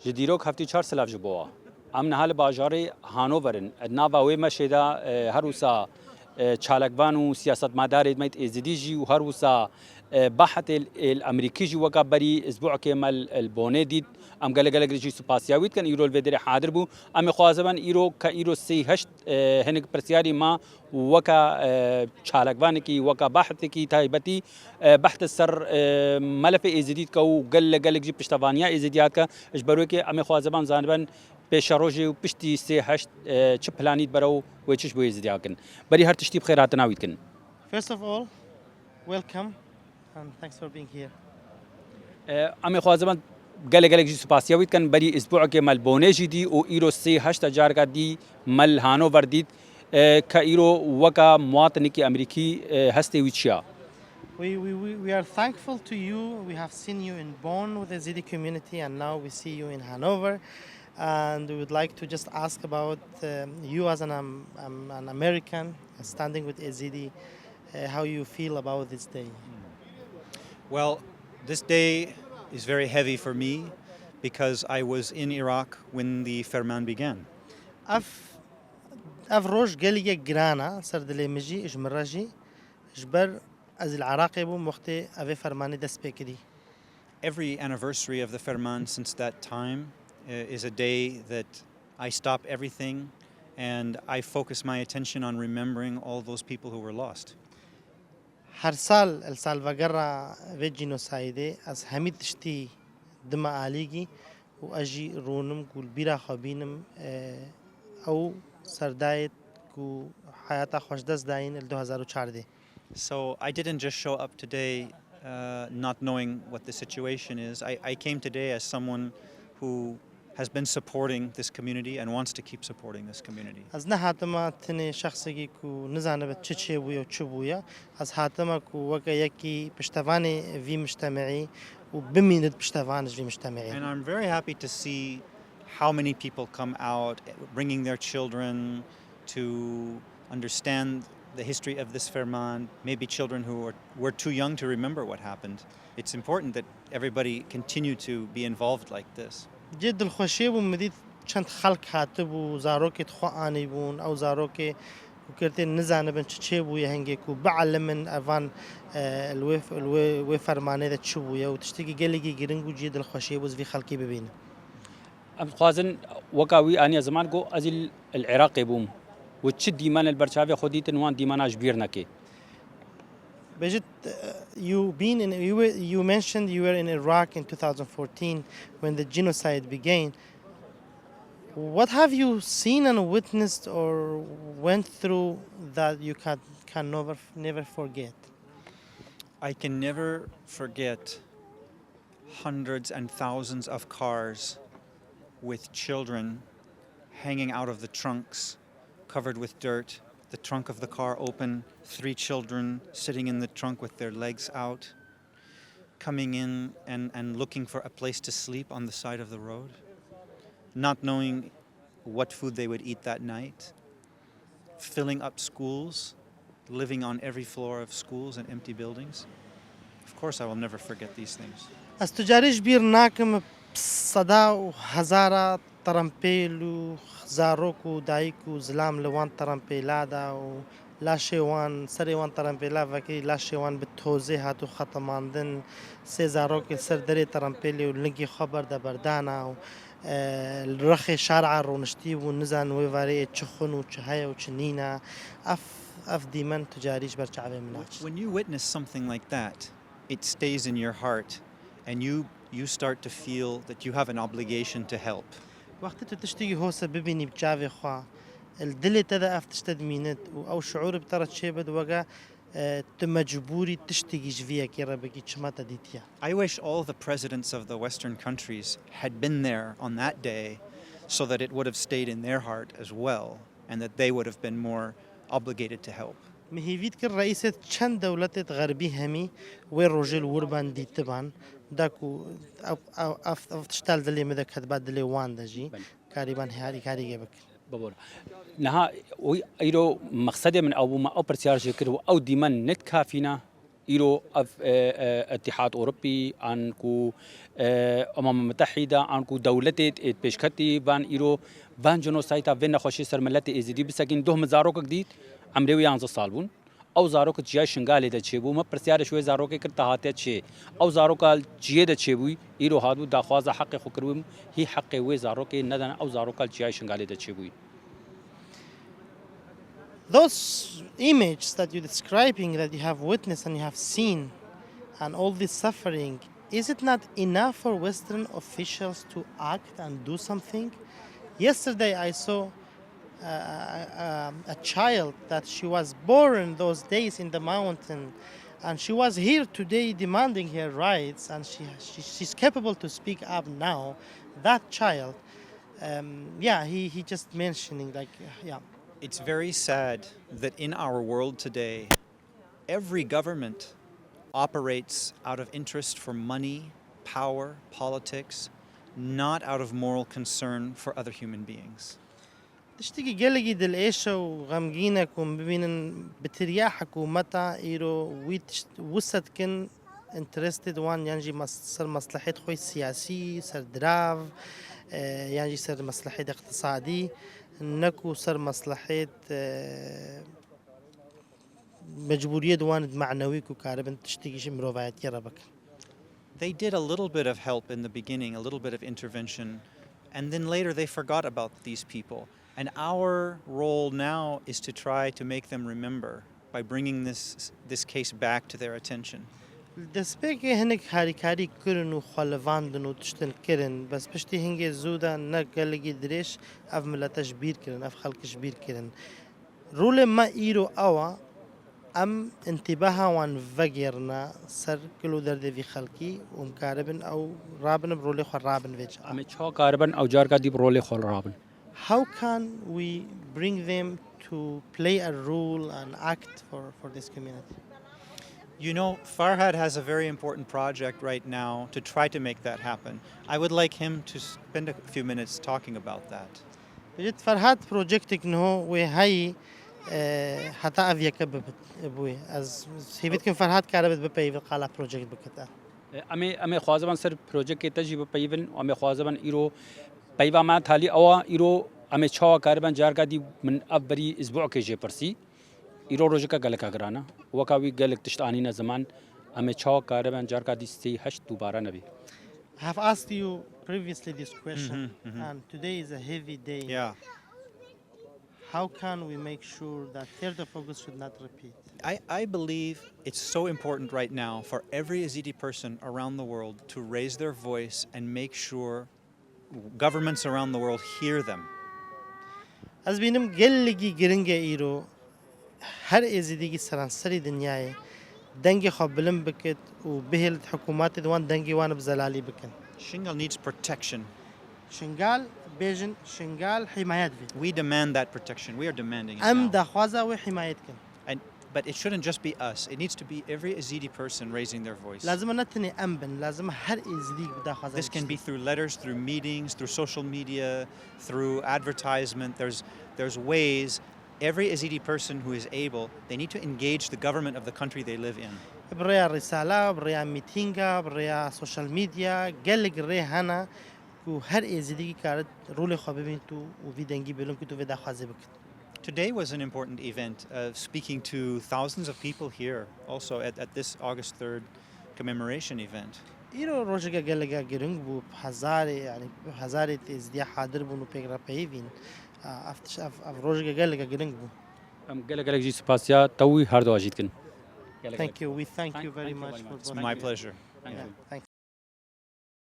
جديروك هفتي 4 سلاف جبوا امن حال باجاري هانوفرن ناوا وي مشيدا هروسا چالکوان و سیاست مدار میت الإيزيديجي و هروسا باحث الامریکی جو وقع بري اسبوع كمال البوني ديد ام قال ريجي سپاسياويت كان ايرو الفيدري حاضر بو ام خوازبان ايرو كايرو سي هشت هنك برسياري ما وكا چالکوان کی وكا باحث کی تايبتي بحث السر ملف الإيزيديد كو قال جي پشتوانيا الإيزيديات کا اجبرو كي ام خوازبان زانبن پیش روجي و پشتي سي هشت چ پلانيت برو و چش بو الإيزيدياكن بري هر تشتي بخيرات ناويت كن. First of all, welcome and thanks for being here. ام خوازبان قال جي سپاسياويت كان بري اسبوع كمال بوني جدي او ايرو سي هشت جاركا دي مل هانوفر ديد كايرو وكا مواطن كي امريكي هستي ويتشيا. We are thankful to you. We have seen you in Bonn with the Zidi community and now we see you in Hanover. And we would like to just ask about you as an American standing with Ezidi, how you feel about this day. Well, this day is very heavy for me because I was in Iraq when the Ferman began. أفروج قالي جرانا سردلي مجي إجمراجي إجبر از العراق يبو وقتي أبي فرماني دست بكدي. Every anniversary of the Ferman since that time is a day that I stop everything and I focus my attention on remembering all those people who were lost. هر سال السالفاغرا في جينوسايد از هميد تشتي دما آليجي وأجي رونم قول بيرا خابينم أو سردايت كو حياتا خوش دست داين ال 2014. So I didn't just show up today not knowing what the situation is. I came today as someone who has been supporting this community and wants to keep supporting this community. از نه حتما تنی شخصی کو نزانه به چه بویا و چه بویا از حتما کو وقت یکی پشتوانی وی مجتمعی و بمینت پشتوانش وی مجتمعی. And I'm very happy to see how many people come out bringing their children to understand the history of this Ferman, maybe children who were too young to remember what happened. It's important that everybody continue to be involved like this. جد الخوشی و مدید چند خلق هاتب و زاروکت خوانی بون او زاروک وكرتين نزانه بن چه بويا هنگي كو بعلم من افان الوي فرمانه ده چه بويا وتشتكي قلقي جرنگو جد الخوشي بوز في خلقي ببين. ام خوازن وكاوي اني زمان جو ازل العراق بوم وتشد ديمان البرشافي خديت نوان ديماناج بيرنكي. Bejit, you mentioned you were in Iraq in 2014 when the genocide began. What have you seen and witnessed or went through that you can never forget? I can never forget hundreds and thousands of cars with children hanging out of the trunks, covered with dirt. The trunk of the car open, 3 children sitting in the trunk with their legs out, coming in and looking for a place to sleep on the side of the road, not knowing what food they would eat that night, filling up schools, living on every floor of schools and empty buildings. Of course, I will never forget these things. از تجاريش بير ناكم صدا وهزارة ترامبيل وزاروك ودايك وزلام لوان ترامبيلا دا ولا شيوان سريوان ترامبيلا فكي لا شيوان بالتوزي هاتو خطماندن سي زاروك سردري ترامبيلي ولنقي خبر دا بردانا الرخي شارع رونشتي ونزان ويفاري تشخن وتشهايا وتشنينا اف ديمان تجاريش برشعبي مناش. When you witness something like that, it stays in your heart and you start to feel that you have an obligation to help. وقت تشتكي هوسا ببيني بجافي خوا الدلي تدا افتشتد مينت او شعور بترى شيء بد وقا تمجبوري تشتكي جفيا كي ربكي تشماتا ديتيا. I wish all the presidents of the Western countries had been there on that day so that it would have stayed in their heart as well and that they would have been more obligated to help. مهيفيت كل رئيسة چند دولت غربي همي وين رجل وربان دي تبان داكو افتشتال دلي مدك كتبات دلي وان دجي كاريبان هاري كاري جيبك بابور نها ايرو مقصد من او ما او برسيار شكر او ديمان نت كافينا إيرو اتحاد أوروبي عنكو متحدة عنكو دولتي بيشكتي بان إيرو بان جنوسايتا فين خوشي سر ملتي إزيدي بسكين دوهم زاروك جديد عمريو 11 سال بون او زاروك جيا شنغالي دا تشيبو ما برسيار شوي زاروك كرتا هاتي تشي او زاروك جيه دا تشيبوي إيرو هادو دا خوازا حق خكروم هي حق وي زاروك ندن او زاروك جيا شنغالي دا تشيبوي. Those images that you're describing, that you have witnessed and you have seen, and all this suffering, is it not enough for Western officials to act and do something? Yesterday I saw a child that she was born those days in the mountain, and she was here today demanding her rights, and she's capable to speak up now. That child, he just mentioning yeah. It's very sad that in our world today, every government operates out of interest for money, power, politics, not out of moral concern for other human beings. تشتكي جلجي دل إيشة وغمجينك ومبينن بتريا حكومتها إيرو وسط كن interested وان يعني صار مصلحة خوي سياسي صار دراف يعني صار مصلحة اقتصادي نكو صار مصلحة مجبورية دوان معنوي كوكاربن تشتكي شي مروفايات يربك. They did a little bit of help in the beginning, a little bit of intervention, and then later they forgot about these people. And our role now is to try to make them remember by bringing this case back to their attention. دسبيك هنك هاري كرن وخلفاندن وتشتن كرن بس بشتي هنجي زودا نقلقي دريش أف ملتش بير كرن أف خلقش بير كرن رول ما إيرو أوا أم انتباها وان فجرنا سر كلو درد في خلقي ومكاربن أو رابن برولي خل رابن فيج أمي شو كاربن أو جار كدي برولي خل رابن. How can we bring them to play a role and act for this community? You know, Farhad has a very important project right now to try to make that happen. I would like him to spend a few minutes talking about that. بجد فرهاد بروجكتك إنه وهاي حتى أفيا كببت أبوي از هيفيت كن فرهاد كاربت ببي في قالة بروجكت بكتا. أمي خوازبان سر بروجكت تجي ببيفن وأمي خوازبان إيرو بيبا ما تالي أوا إيرو أمي شوا كاربان جاركا دي من أبري أسبوع كيجي برسي. إيرو روجكا غلقا غرانا وكاوي غلق تشتانينا زمان أمي شوا كاربان جاركا دي سي هشت دوبارا نبي. I have asked you previously this question and today is a heavy day. Yeah. How can we make sure that third of August should not repeat? I believe it's so important right now for every Yazidi person around the world to raise their voice and make sure governments around the world hear them. از بینم گلگی گرنگ ایرو هر ازیدگی سرانسری دنیای دنگی خواب بلند بکت و بهل حکومات دوان دنگی وان بزلالی بکن. Shingal needs protection. شنگال بیجن شنگال حمایت بی. We demand that protection. We are demanding it ام now. دخوازه و حمایت کن. But it shouldn't just be us. It needs to be every Yazidi person raising their voice. لازم نتنی ام بن لازم هر ازیدگی دخوازه. This can be through letters, through meetings, through social media, through advertisement. There's ways. Every Yazidi person who is able, they need to engage the government of the country they live in. بريا رسالة بريا ميتينغا بريا سوشيال ميديا قلق ريا هنا كو هر ازیدگی کارت رول خواب ببین تو و وی دنگی بلون که تو وی دخوازه بکن. Today was an important event, speaking to thousands of people here also at this August 3rd commemoration event. ایرو روزگا قلقا گرنگ بو هزاری ازدیا حاضر بونو پیگرا پیوین افتش اف روزگا قلقا گرنگ بو. أم قلق جي سباسيا توي هردو أجيد كن. Thank you. We thank you very much for It's my pleasure. Thanks.